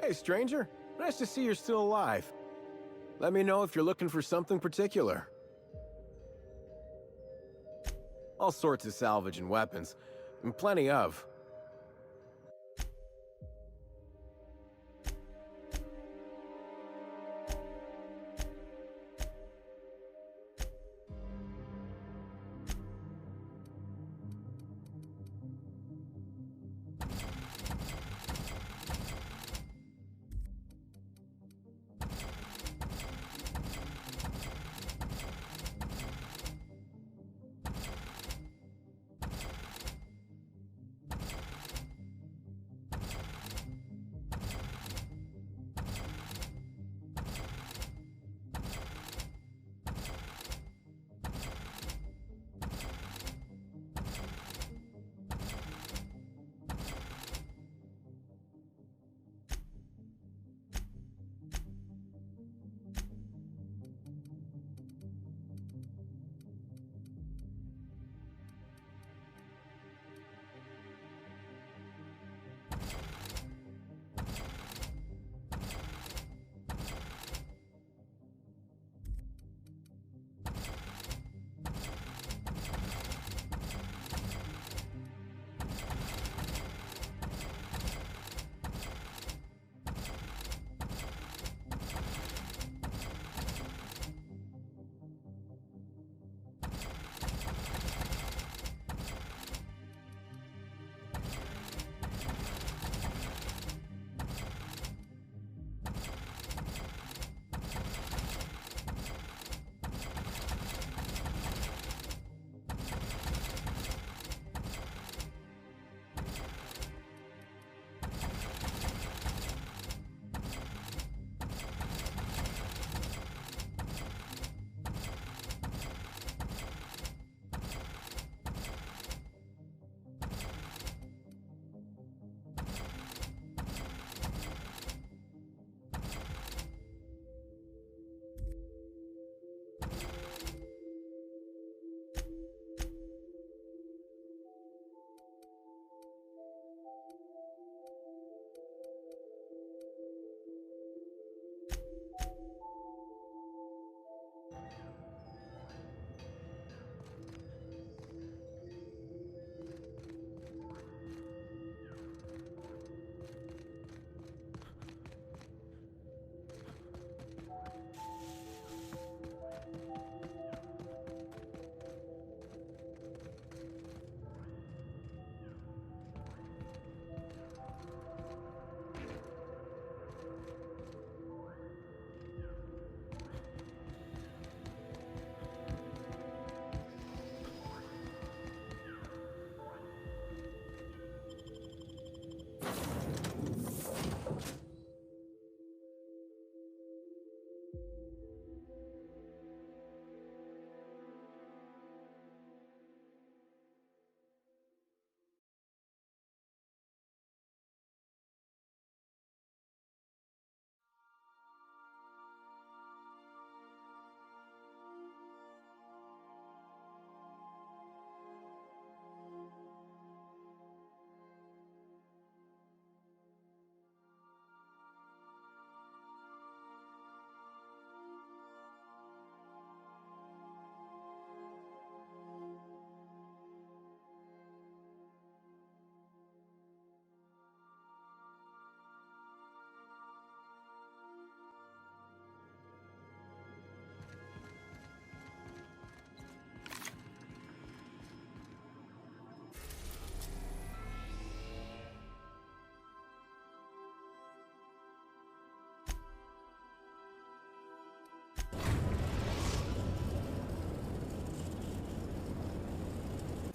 Hey, stranger. Nice to see you're still alive. Let me know if you're looking for something particular. All sorts of salvage and weapons, and plenty of.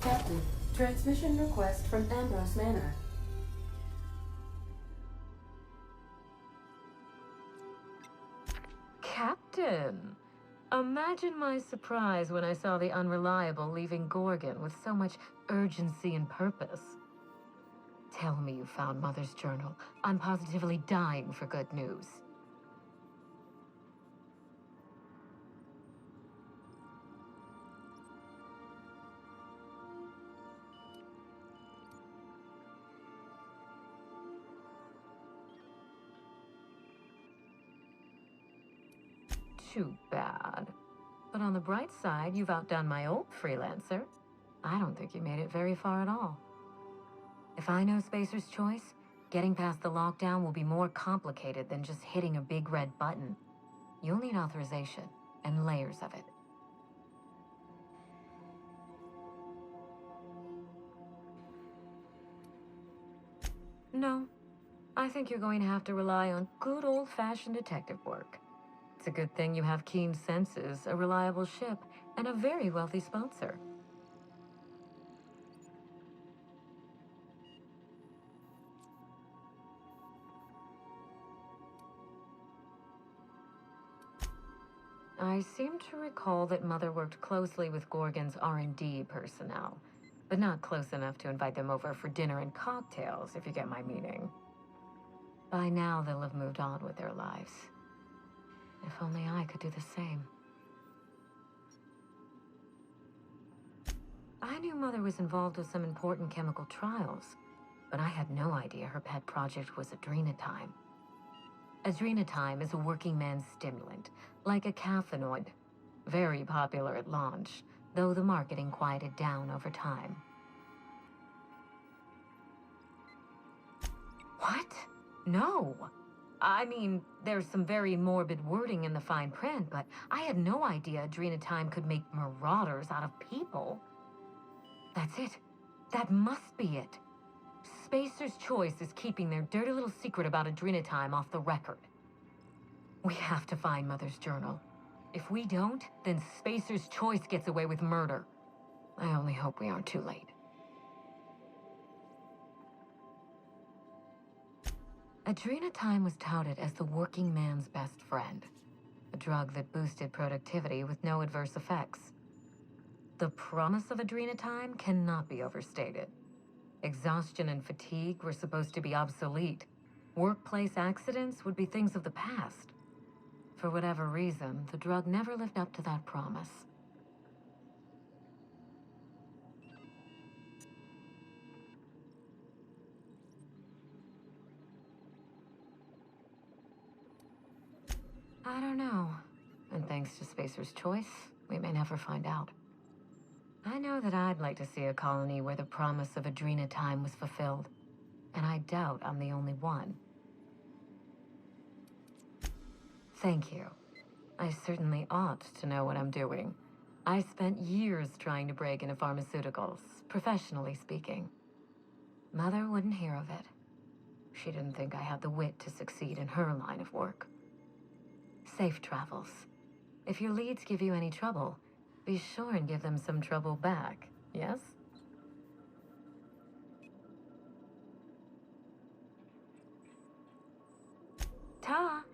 Captain, transmission request from Ambrose Manor. Captain! Imagine my surprise when I saw the Unreliable leaving Gorgon with so much urgency and purpose. Tell me you found Mother's journal. I'm positively dying for good news. too bad. But on the bright side, you've outdone my old freelancer. I don't think you made it very far at all. If I know Spacer's Choice, getting past the lockdown will be more complicated than just hitting a big red button. You'll need authorization, and layers of it. No, I think you're going to have to rely on good old-fashioned detective work. It's a good thing you have keen senses, a reliable ship, and a very wealthy sponsor. I seem to recall that Mother worked closely with Gorgon's R&D personnel, but not close enough to invite them over for dinner and cocktails, if you get my meaning. By now, they'll have moved on with their lives. If only I could do the same. I knew Mother was involved with some important chemical trials, but I had no idea her pet project was adrenatime. Adrenatime is a working man's stimulant, like a caffeinoid. Very popular at launch, though the marketing quieted down over time. What? No. I mean, there's some very morbid wording in the fine print, but I had no idea adrenatime could make marauders out of people. That's it. That must be it. Spacer's Choice is keeping their dirty little secret about adrenatime off the record. We have to find Mother's journal. If we don't, then Spacer's Choice gets away with murder. I only hope we aren't too late. Adrenatime was touted as the working man's best friend, a drug that boosted productivity with no adverse effects. The promise of adrenatime cannot be overstated. Exhaustion and fatigue were supposed to be obsolete. Workplace accidents would be things of the past. For whatever reason, the drug never lived up to that promise. I don't know. And thanks to Spacer's Choice, we may never find out. I know that I'd like to see a colony where the promise of adrenatime was fulfilled. And I doubt I'm the only one. Thank you. I certainly ought to know what I'm doing. I spent years trying to break into pharmaceuticals, professionally speaking. Mother wouldn't hear of it. She didn't think I had the wit to succeed in her line of work. Safe travels. If your leads give you any trouble, be sure and give them some trouble back, yes? Ta!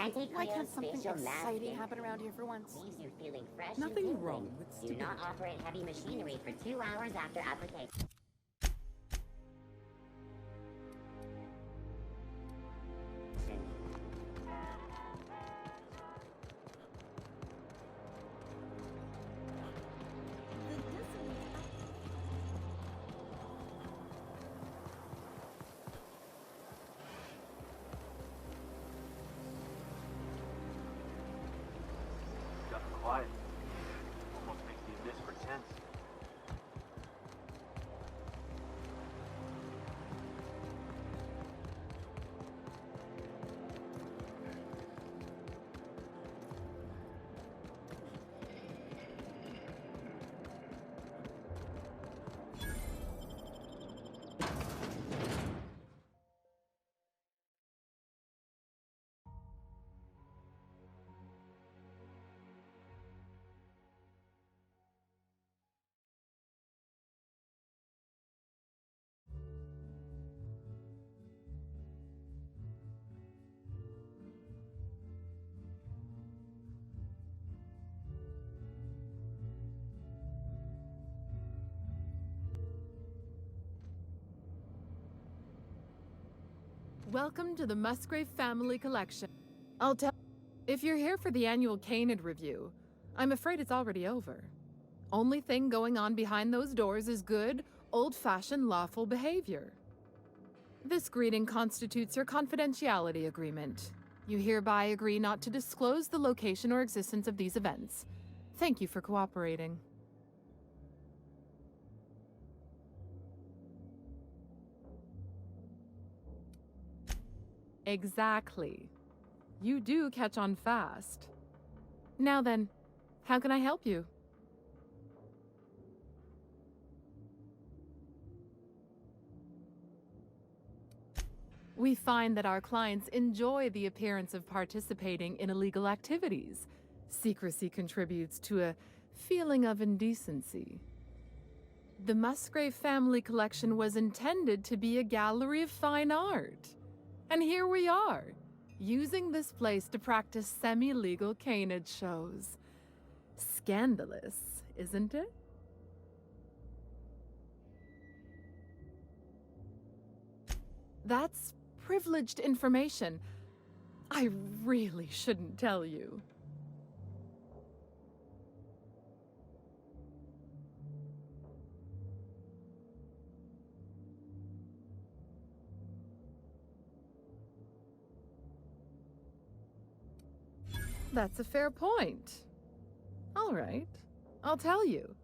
Why can't something exciting happen around here for once? Leaves you feeling fresh Nothing and wrong tingling. with Do stupidity. not operate heavy machinery for 2 hours after application. Gotten quiet. Almost makes me miss pretend. Welcome to the Musgrave Family Collection. I'll tell if you're here for the annual Canid review, I'm afraid it's already over. Only thing going on behind those doors is good, old-fashioned lawful behavior. This greeting constitutes your confidentiality agreement. You hereby agree not to disclose the location or existence of these events. Thank you for cooperating. Exactly. You do catch on fast. Now then, how can I help you? We find that our clients enjoy the appearance of participating in illegal activities. Secrecy contributes to a feeling of indecency. The Musgrave Family Collection was intended to be a gallery of fine art. And here we are, using this place to practice semi-legal canid shows. Scandalous, isn't it? That's privileged information. I really shouldn't tell you. That's a fair point. All right, I'll tell you.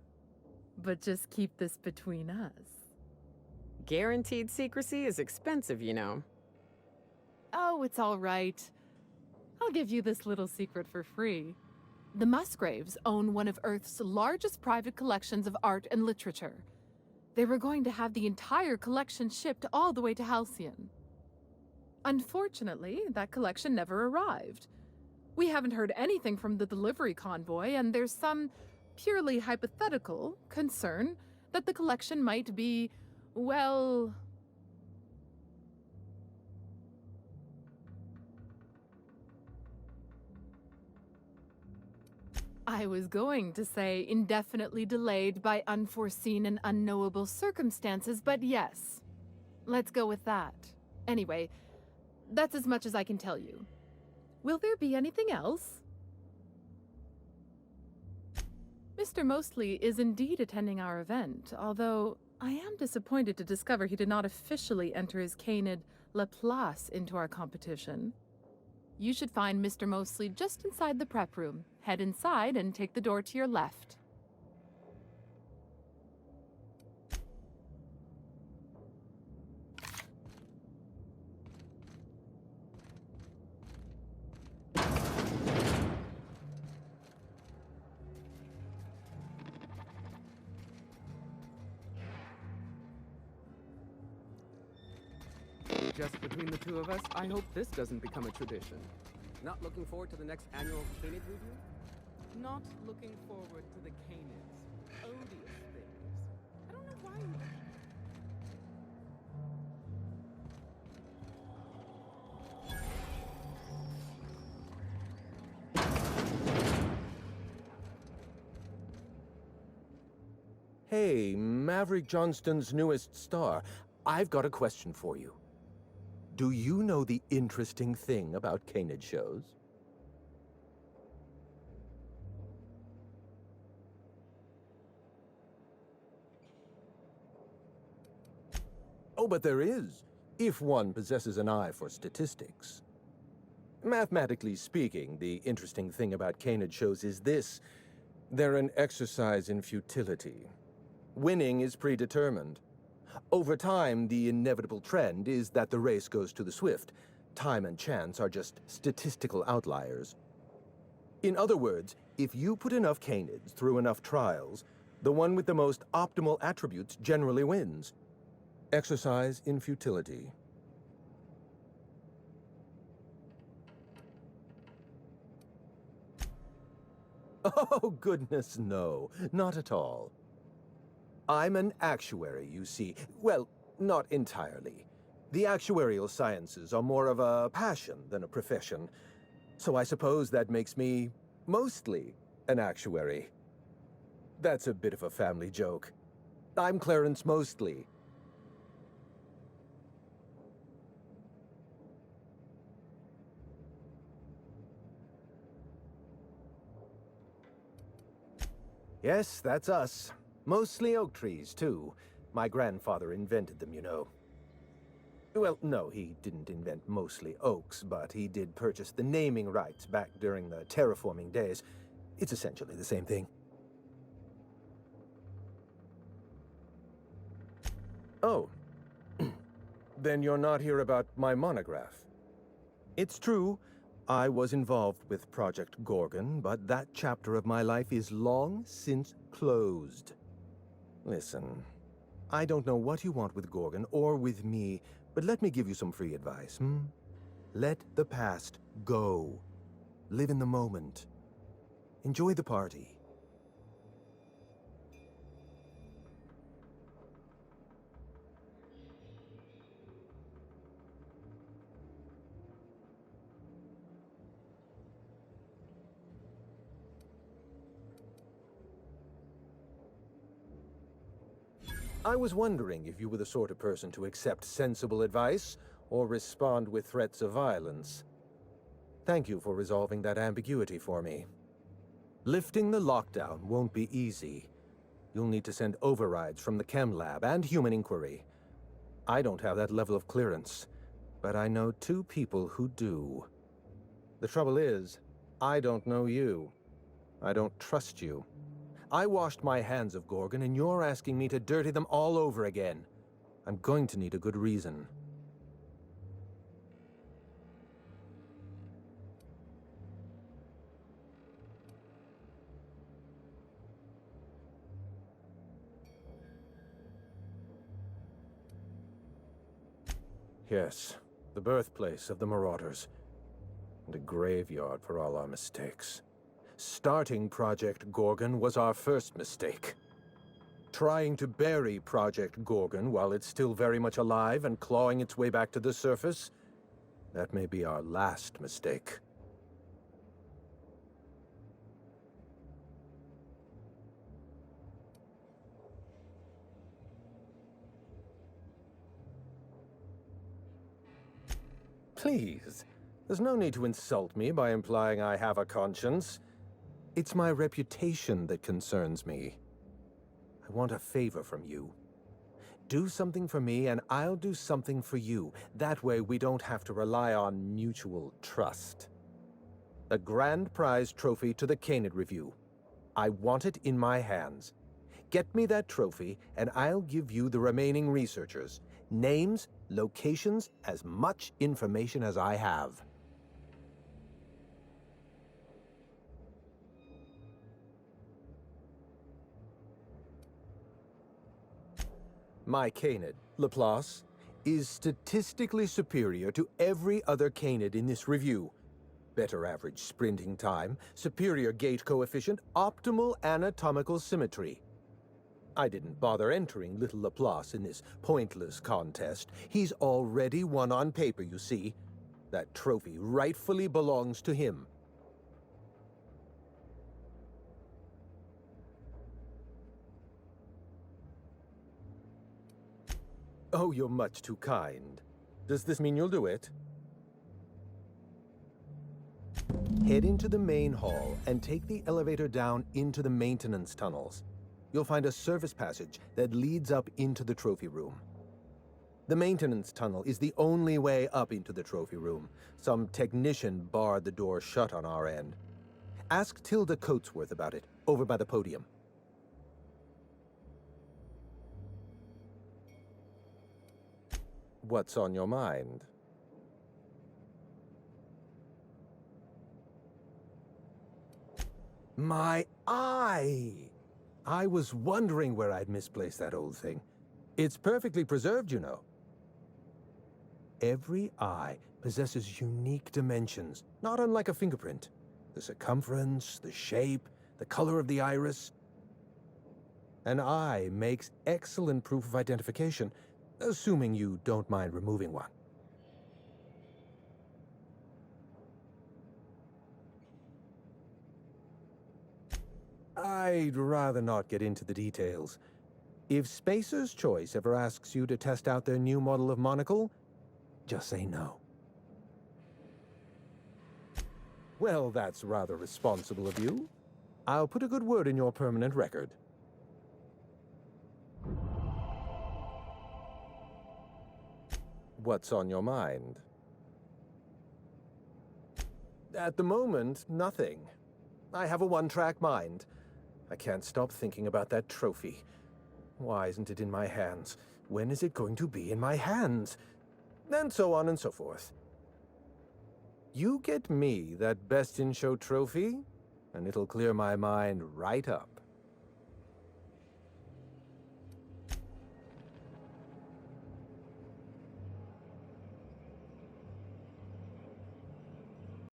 But just keep this between us. Guaranteed secrecy is expensive, you know. Oh, it's all right. I'll give you this little secret for free. The Musgraves own one of Earth's largest private collections of art and literature. They were going to have the entire collection shipped all the way to Halcyon. Unfortunately, that collection never arrived. We haven't heard anything from the delivery convoy, and there's some purely hypothetical concern that the collection might be, well... I was going to say indefinitely delayed by unforeseen and unknowable circumstances, but yes. Let's go with that. Anyway, that's as much as I can tell you. Will there be anything else? Mr. Mostly is indeed attending our event, although I am disappointed to discover he did not officially enter his canid La Place into our competition. You should find Mr. Mostly just inside the prep room. Head inside and take the door to your left. Just between the two of us, I hope this doesn't become a tradition. Not looking forward to the next annual Canid review? Not looking forward to the canids. Odious things. I don't know why you... Hey, Maverick Johnston's newest star. I've got a question for you. Do you know the interesting thing about canid shows? Oh, but there is, if one possesses an eye for statistics. Mathematically speaking, the interesting thing about canid shows is this. They're an exercise in futility. Winning is predetermined. Over time, the inevitable trend is that the race goes to the swift. Time and chance are just statistical outliers. In other words, if you put enough canids through enough trials, the one with the most optimal attributes generally wins. Exercise in futility. Oh, goodness, no. Not at all. I'm an actuary, you see. Well, not entirely. The actuarial sciences are more of a passion than a profession. So I suppose that makes me mostly an actuary. That's a bit of a family joke. I'm Clarence Mostly. Yes, that's us. Mostly oak trees, too. My grandfather invented them, you know. Well, no, he didn't invent mostly oaks, but he did purchase the naming rights back during the terraforming days. It's essentially the same thing. Oh. Then you're not here about my monograph. It's true, I was involved with Project Gorgon, but that chapter of my life is long since closed. Listen, I don't know what you want with Gorgon or with me, but let me give you some free advice, Let the past go. Live in the moment. Enjoy the party. I was wondering if you were the sort of person to accept sensible advice or respond with threats of violence. Thank you for resolving that ambiguity for me. Lifting the lockdown won't be easy. You'll need to send overrides from the chem lab and human inquiry. I don't have that level of clearance, but I know 2 people who do. The trouble is, I don't know you. I don't trust you. I washed my hands of Gorgon, and you're asking me to dirty them all over again. I'm going to need a good reason. Yes, the birthplace of the Marauders. And a graveyard for all our mistakes. Starting Project Gorgon was our first mistake. Trying to bury Project Gorgon while it's still very much alive and clawing its way back to the surface, that may be our last mistake. Please, there's no need to insult me by implying I have a conscience. It's my reputation that concerns me. I want a favor from you. Do something for me, and I'll do something for you. That way, we don't have to rely on mutual trust. A grand prize trophy to the Canid Review. I want it in my hands. Get me that trophy, and I'll give you the remaining researchers. Names, locations, as much information as I have. My canid, Laplace, is statistically superior to every other canid in this review. Better average sprinting time, superior gait coefficient, optimal anatomical symmetry. I didn't bother entering little Laplace in this pointless contest. He's already won on paper, you see. That trophy rightfully belongs to him. Oh, you're much too kind. Does this mean you'll do it? Head into the main hall and take the elevator down into the maintenance tunnels. You'll find a service passage that leads up into the trophy room. The maintenance tunnel is the only way up into the trophy room. Some technician barred the door shut on our end. Ask Tilda Coatsworth about it, over by the podium. What's on your mind? My eye! I was wondering where I'd misplaced that old thing. It's perfectly preserved, you know. Every eye possesses unique dimensions, not unlike a fingerprint. The circumference, the shape, the color of the iris. An eye makes excellent proof of identification, assuming you don't mind removing one. I'd rather not get into the details. If Spacer's Choice ever asks you to test out their new model of monocle, just say no. Well, that's rather responsible of you. I'll put a good word in your permanent record. What's on your mind? At the moment, nothing. I have a one-track mind. I can't stop thinking about that trophy. Why isn't it in my hands? When is it going to be in my hands? And so on and so forth. You get me that Best in Show trophy, and it'll clear my mind right up.